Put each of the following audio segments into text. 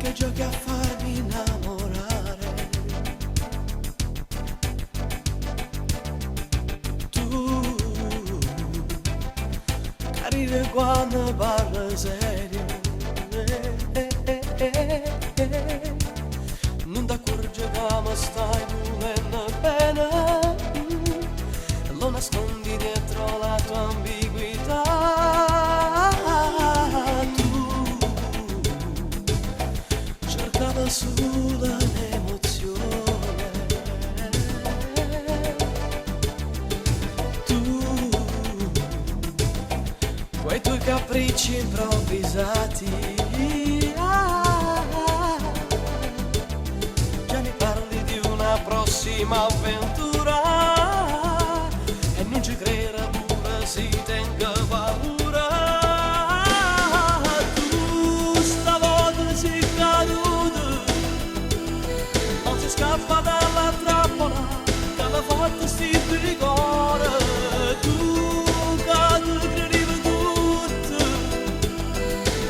Che giochi a farmi innamorare. Tu carine quando parli serio, non ti accorgi che mi stai volendo bene, lo nascondi dietro la tua ambiguità. Cercava solo l'emozione, tu, quei tuoi capricci improvvisati, già mi parli di una prossima avventura e non ci credo pure si tenga paura. Scappa dalla trappola che alla forte si ti ricorda. Tu che ti credevi tutto,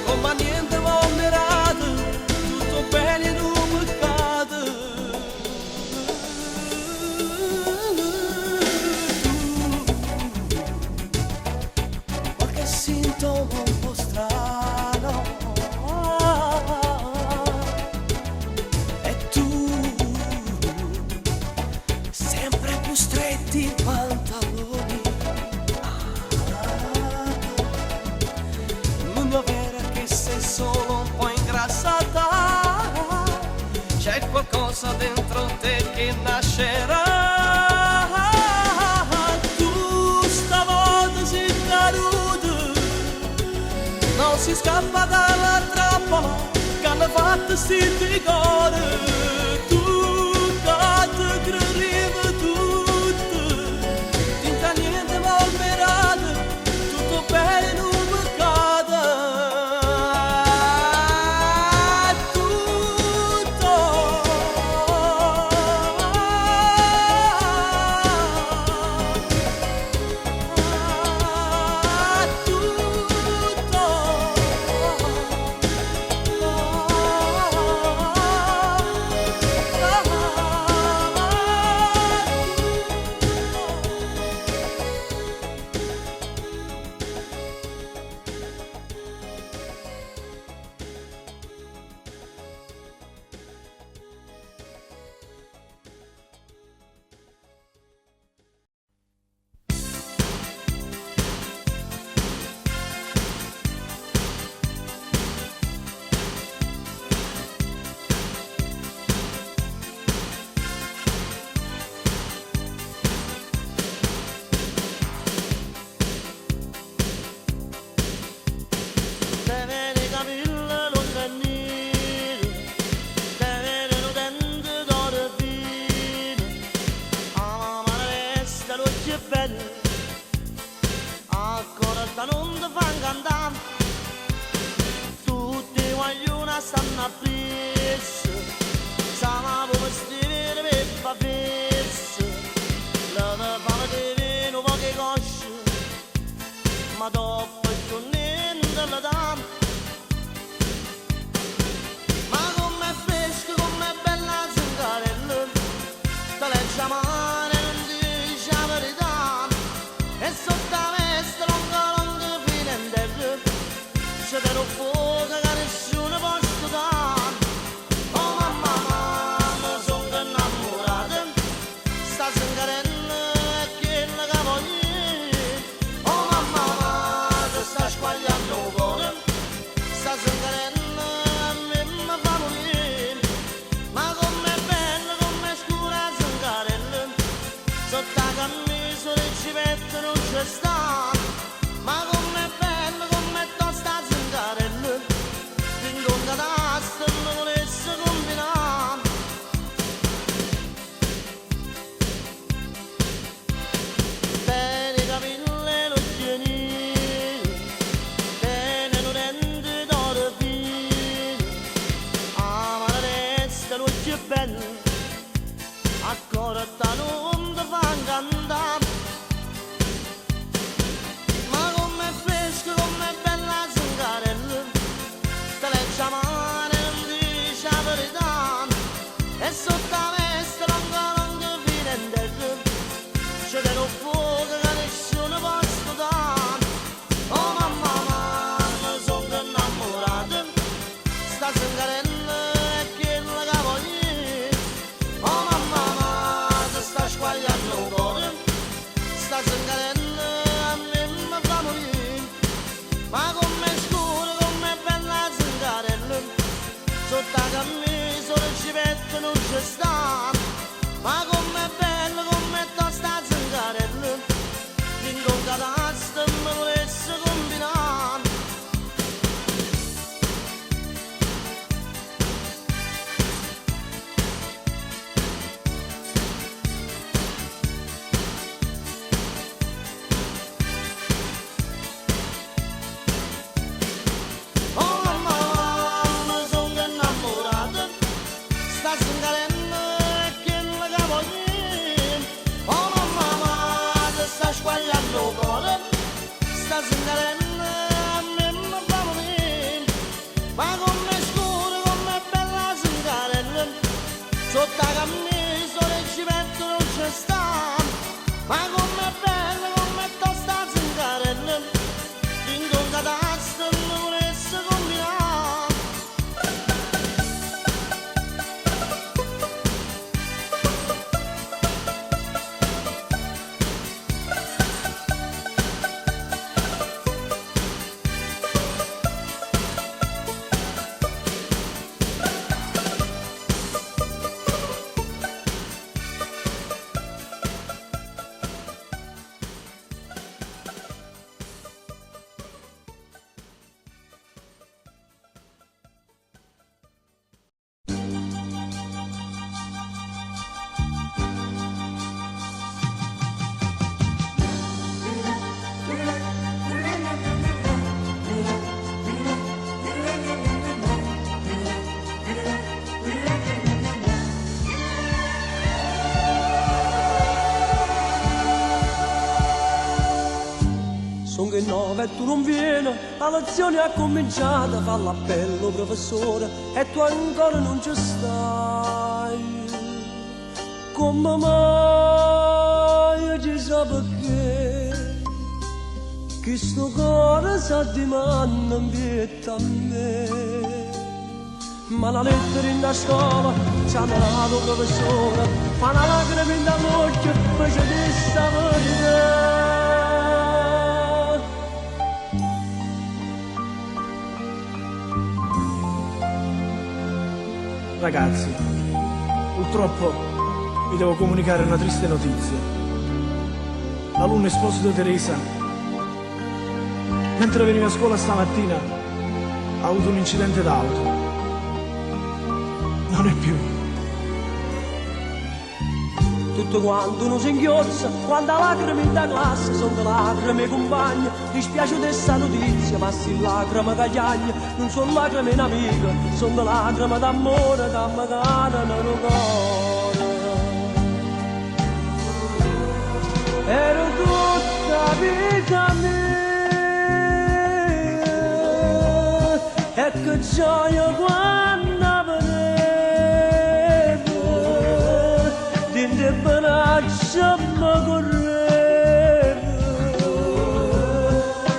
come niente volerate, tutto bene in un peccato. Tu, qualche sintomo un po' strano, e tu stretti i pantaloni, non è vero che sei solo un po' ingrassata, c'è qualcosa dentro te che nascerà. Tu stavolta sei caduto, non si scappa dalla trappola che hanno fatto sti rigore. Tu che ti credevi non ti fanno cantare, tutti vogliono stanno appresso, siamo come stile per fa fesso, la fame di vino poche cosce, ma dopo più niente la dà. Ma com'è fresco, com'è bella la zangarella, te legge a mano e non dice la verità, e sotto la veste longa fino in terra, c'è del fuoco che nessuno può stare. bello, ancora non ti fa cantare. Ma com'è fresco, com'è bella Zingarello, te legge a mano e non dice la verità. E sotto la veste non fine in terra, c'è del fuoco che nessuno può scudare. Oh mamma, mamma, sono innamorato, sta Zingarello è quella che voglio. Oh mamma, mamma, ti sta squagliando il cuore, sta Zingarello a me mi fa morire. Ma com'è scuro, com'è bella Zingarello, sotto la camicia il cipetto non ci sta. Ma com'è bello, com'è tosta Zingarello, in con cadastro mi volesse combinare. Oh mamma, mamma, sono innamorato, sta Zingarello è quella che voglio. Oh mamma, mamma, ti sta squagliando il cuore, sta Zingarello a me mi fa morire. Ma com'è scuro, com'è bella Zingarello, sotto la camicia il cipetto non ci sta. Ma com'è bella, com'è tosta Zingarello, in con cadastro mi volesse combinare. Sono che 9 e tu non vieni, la lezione ha cominciato, fa l'appello professore e tu ancora non ci stai. Come mai ci sa perché, che sto cuore sa di manna invietta a me. Ma la lettera in da scuola ci ha dato professore, fa una lacrima in dall'occhio, fece di sta verità. Ragazzi, purtroppo vi devo comunicare una triste notizia. L'alunno Esposito Teresa, mentre veniva a scuola stamattina, ha avuto un incidente d'auto. Non è più. Tutto quanto uno si inchiozza, quando lacrime in da classe, sono lacrime compagni, dispiace di questa notizia, ma si lacrime cagliagna, non sono lacrime in amica, sono lacrime d'amore, che magari nel cuore. Ero tutta vita mia, e che gioia quando vedevo, dinte braccia mi correvo,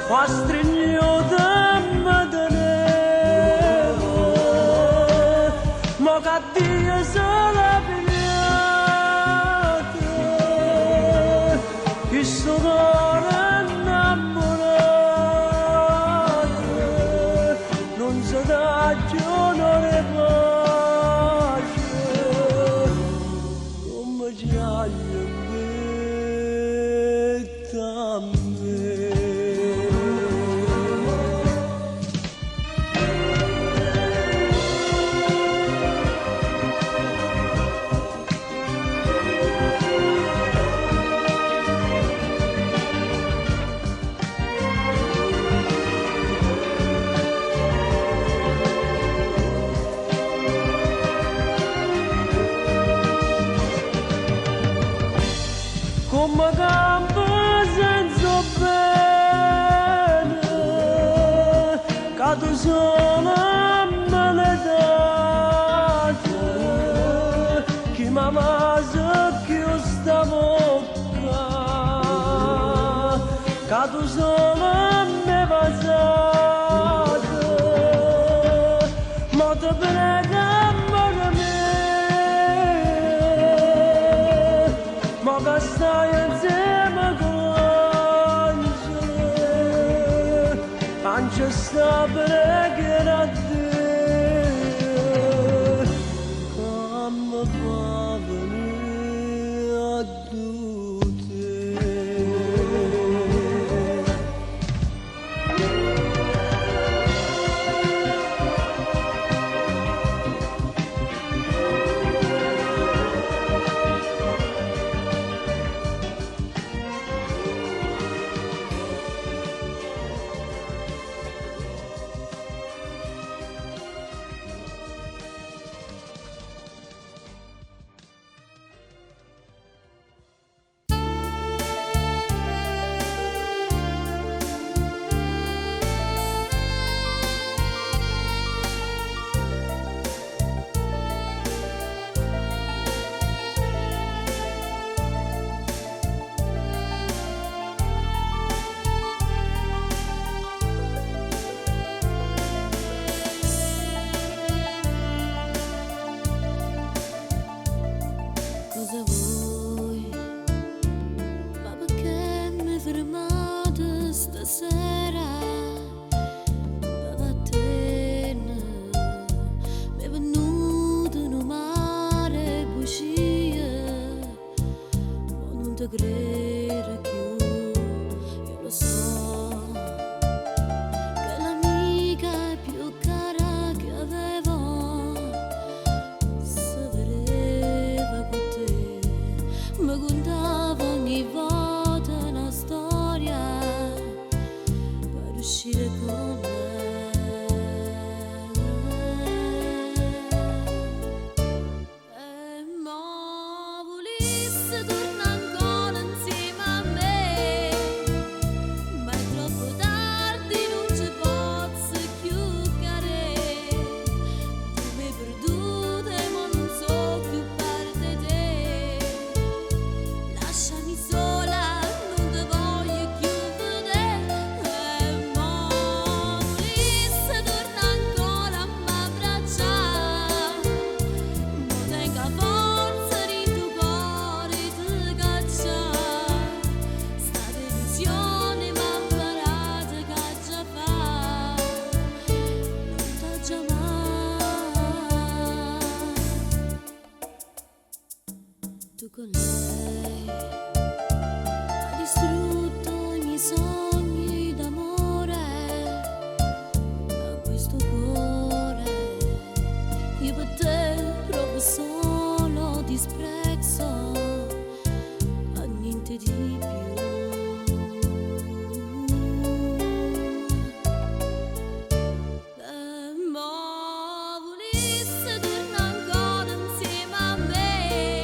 qua stringnuta mi tenevo, ma che Dio sola pigliata, che sto cuore innamorato, non si dà giorno di pace, come ci aglia a me. ma campo senza bene, che tu sono maledata, chi mi amasa che io sta bocca, che tu sono me basata, ma te prego amore mio, ma che stai insieme con te, anche sta preghiera a te, come va venire a tutte. Cosa vuoi? Ma perché mi fermate stasera? Stamattina mi è venuto un mare bugie, ma non ti credo più, io lo so, che l'amica più cara che avevo mi contava ogni volta una storia per uscire con me. E mo volesse tornare ancora insieme a me, ma è troppo tardi, non ci posso più cadere. Tu mi hai perduto, ma non so più parte te. Lasciami sola, non ti voglio più vedere. E mo volesse tornare ancora a m'abbracciare, ma tengo forza di tuo cuore ti cacciare. Sta delusione m'ha imparato che già fa, non t'ho già mai. Tu con lei hai distrutto i miei sogni d'amore, ma questo cuore io per te provo solo disprezzo, a niente di più. E mo volesse tornare ancora insieme a me,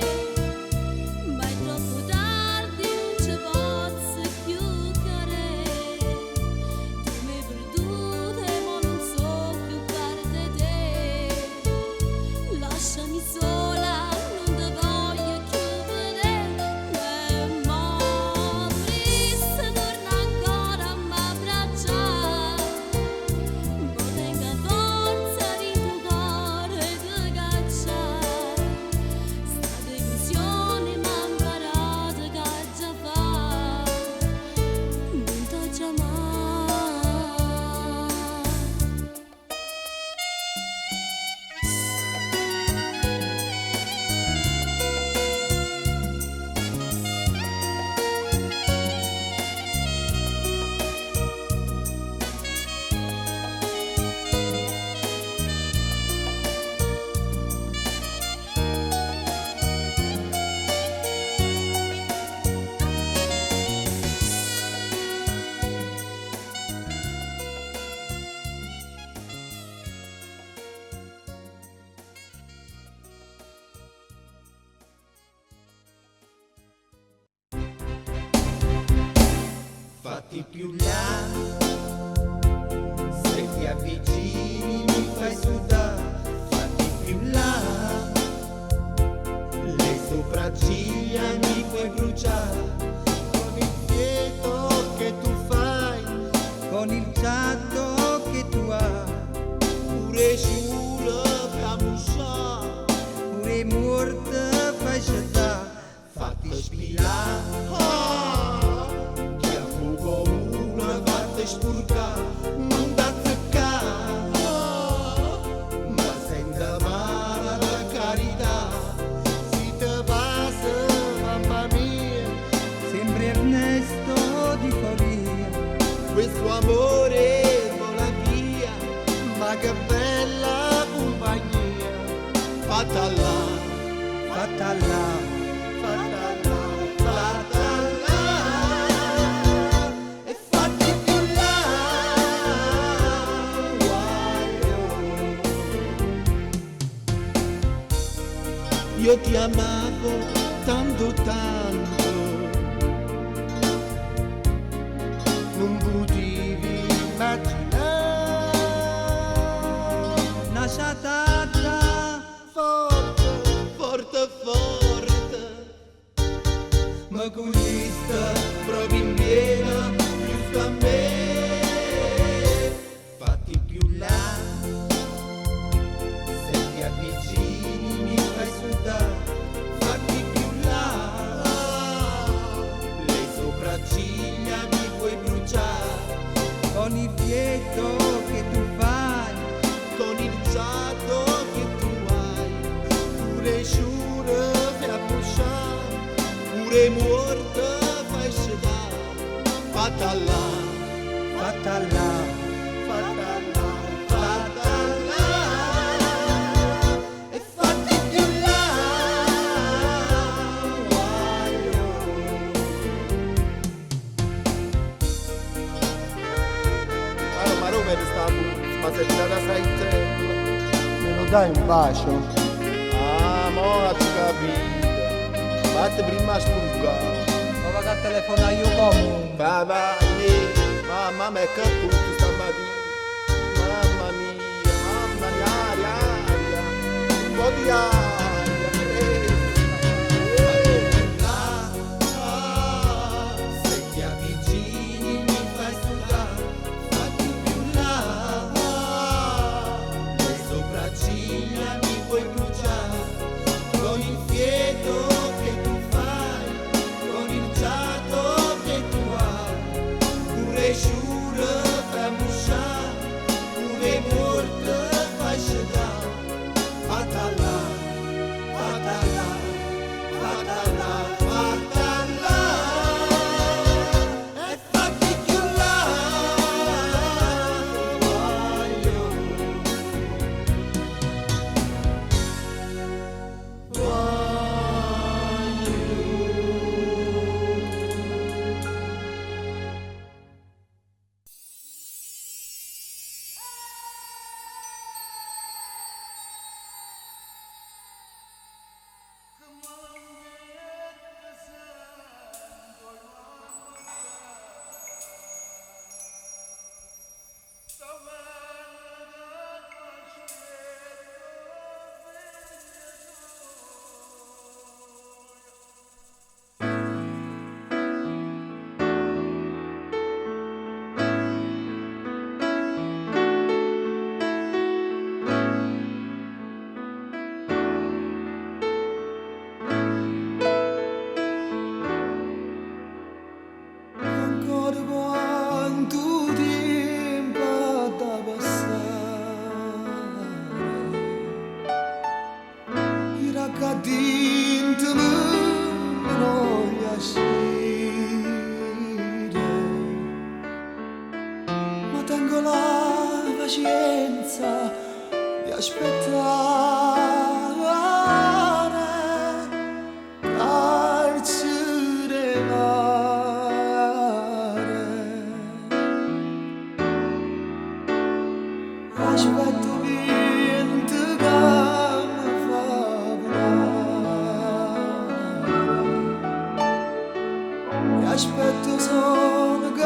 ma è troppo tardi, non ci posso più cadere. Tu mi hai perduto, ma non so più parte te. Lasciami sola, non ti voglio più vedere. E mo fatti più là. Se ti avvicini mi fai sudare, fatti più là. Le sopracciglia mi puoi bruciare, con il fiato che tu fai, con il giallo che tu hai. Pure giuro per musciare, pure morte fai scegliere, fatti spilare. Che a fuoco una fatti spurcare, non da zeccare, ma senza male la carità. Si te passa, mamma mia, sembra Ernesto di Foria. Questo amore vola via, ma che bella compagnia. Fatta là, fatta là, fatta là, fatta là, e fatti più là. Io ti amavo tanto tanto, non potevi immaginare una sciatata forte, forte, forte, ma con questa proprio in piena, giusto a me. Fatti più là, se ti avvicini mi fai sudare, fatti più là. Le sopracciglia mi puoi bruciare, con il fiato che tu fai, con il giallo che tu hai. Pure giuro per bruciare, pure morte fai scegliere. Fatta là, fatta là, fatta là, fatta là, e fatti più là. Allora, ma Roma sta ma sei tirata sai te. Me lo dai un bacio? Ah, mo ti capito. Fatti prima a spurgare. Ma vado a telefonare io come? Vai, vai, mamma mia, che tutto stamattina. Mamma mia, aria, aria. Un po' di aria, se ti avvicini mi fai sudare, fatti più là. Le sopracciglia mi puoi bruciare, con il fiato che tu fai, con il giallo che tu hai. Pure giuro per musciare, pure morte fai scegliere. Fatta là, fatta là, fatta là, fatta là, e fatti più là. Ancora quanto tempo da passare, i ragazzi non lasciare, ma tengo la pazienza di aspettare. Aspetto vento che mi fa volare, aspetto solo che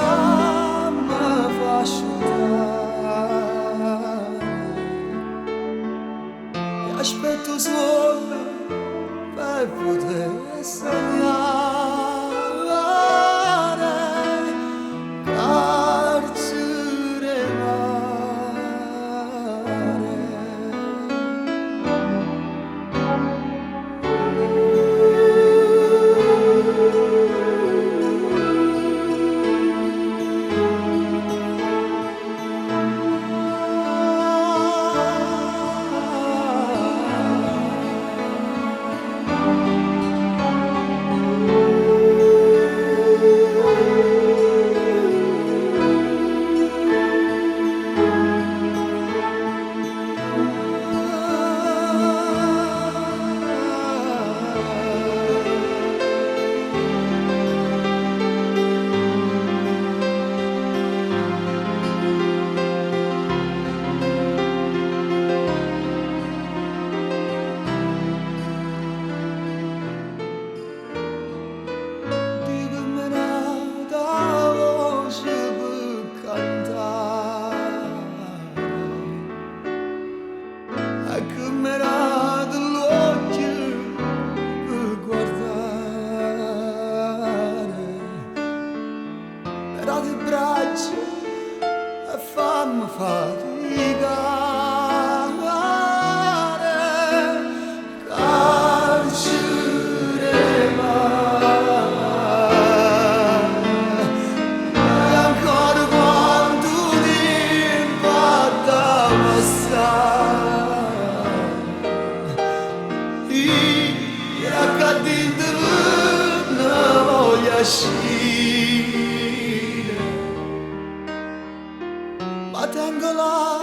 ma tengo la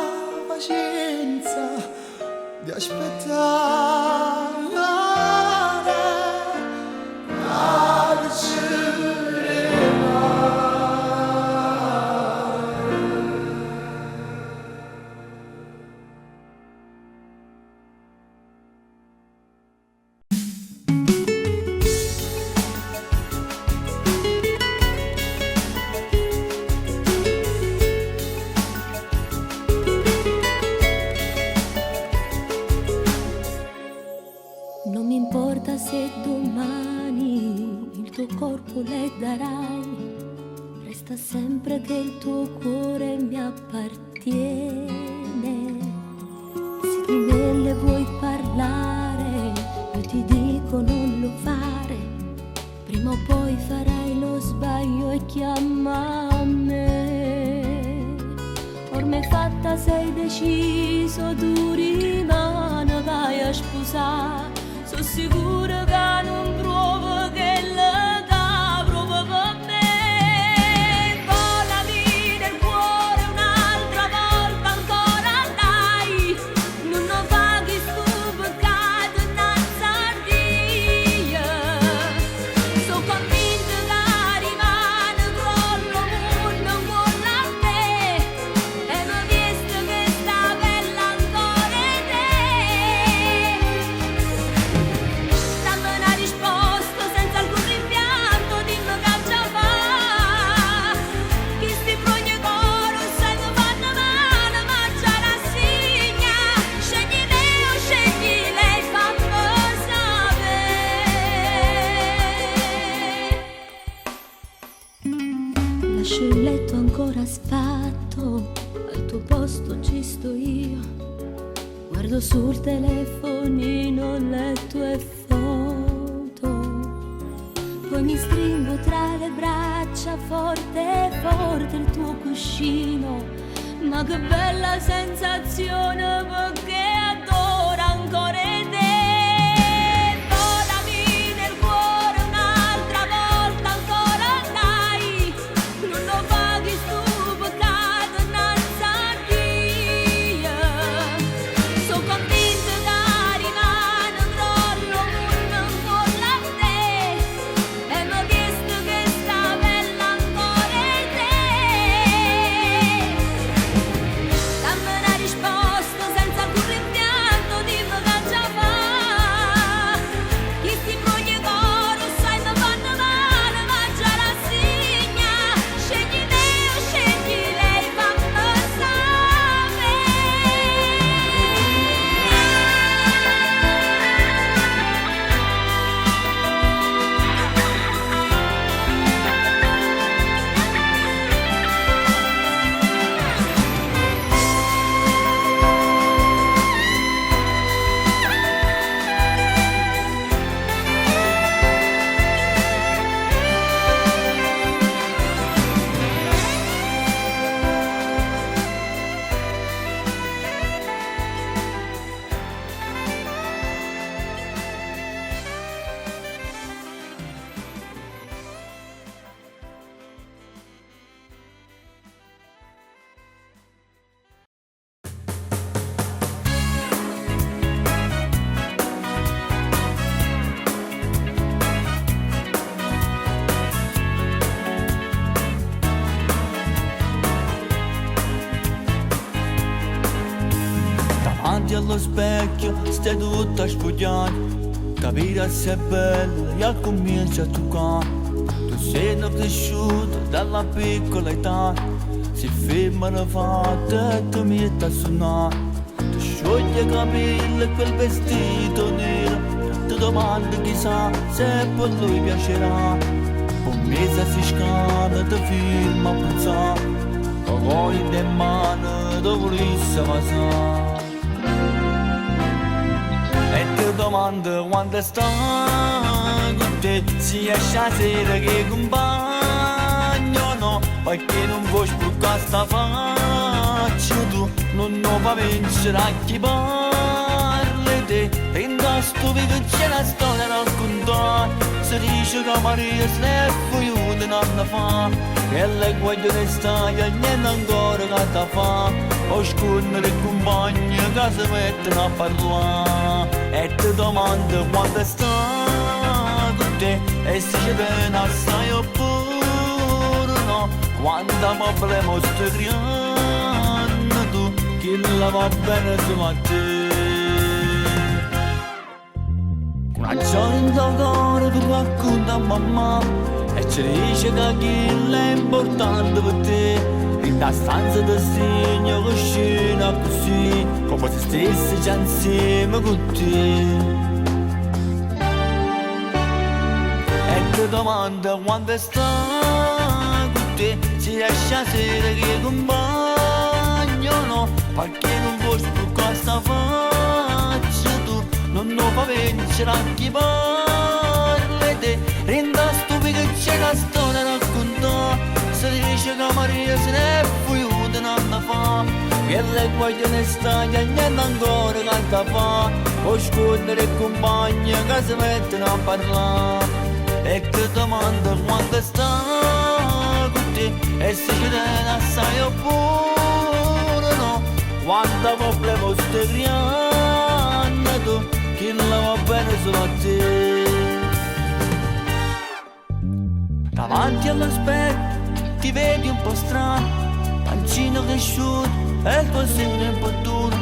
pazienza di aspettare Non mi importa se domani il tuo corpo le darai, resta sempre che il tuo cuore mi appartiene. Se di me le vuoi parlare, io ti dico non lo fare, prima o poi farai lo sbaglio e chiama me. Ormai fatta sei deciso, tu rimane, vai a sposare. Sono sicura che non provo che le dà proprio per me. Volami nel cuore un'altra volta ancora, dai. Non lo fa chi sto peccato innanzi a Dio. Sono convinta che rimane crollo mondo ancora a te. E mi visto che sta bella ancora te. Dammi una risposta senza alcun rimpianto, dimmi che già fa. Chi sti progni coro sai che fanno male, ma già rassegna. Scegli me o scegli lei, fammi sapere. Lascio il letto ancora sfatto, al tuo posto ci sto io. Guardo sul telefonino le tue foto, poi mi stringo tra le braccia forte forte il tuo cuscino. Ma che bella sensazione, perché adoro ancora te. Volami nel cuore un'altra volta ancora, dai. Non lo fa chi sto peccato innanzi a Dio. Sono convinta che rimane crollo mondo ancora a te. E mi ho chiesto che sta bella ancora te. Dammi una risposta senza alcun rimpianto, dimmi che già fa. radio stai tutta a sfogliare, capire se è bella e al comincia a toccare. Tu sei cresciuto dalla piccola età, si ferma la fatta e ti metti a suonare. Ti scioglie i capelli e quel vestito nero, ti domandi chissà se per lui piacerà. Un mese si scana, ti firma a pensare, poi in mano ti volesse passare. E ti domando quando stai con te, si esce a sera che compagno no, perché non vuoi spuccare sta faccia tu, non va a vincere a chi parli te, e in sto che c'è la storia da raccontare. Si dice che Maria se ne fu un anno fa, e lei guarda che stai e niente ancora che ti fa. O scornere i compagni che si mettono a parlare, e ti domando quando stai con te, e se ci viene assai oppure no, quando problema stai creando tu, chi la va bene su a te. Una giornata ancora tu racconta a mamma, e ci dice che chi è importante per te. In da stanza del segno che scena così, come se stessi già insieme con te. E ti domanda quando stai con te, si riesce a sera che compagno no, perché non vuoi spuccare sta faccia tu, non fa vincere a chi parli te. Renda stupido che c'è la storia da raccontare. Si dice che Maria se ne fu un anno fa, e lei guarda ne stai e niente ancora che ti fa. O scornere i compagni che si mettono a parlare, e ti domando quando stai con te, e se ci tieni assai oppure no, quando problema stai creando tu, chi non la va bene solo a te. Davanti allo specchio ti vedi un po' strano, pancino cresciuto e il tuo segno è un po' duro,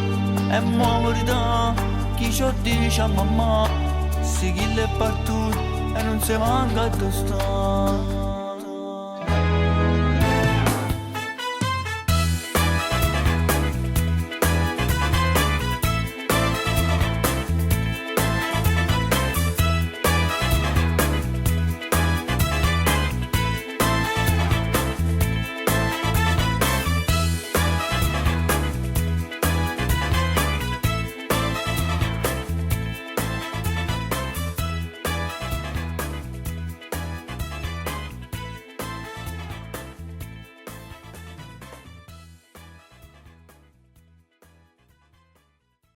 e muovere da chi ci dice a mamma, se chi l'è partito e non si manca a sta.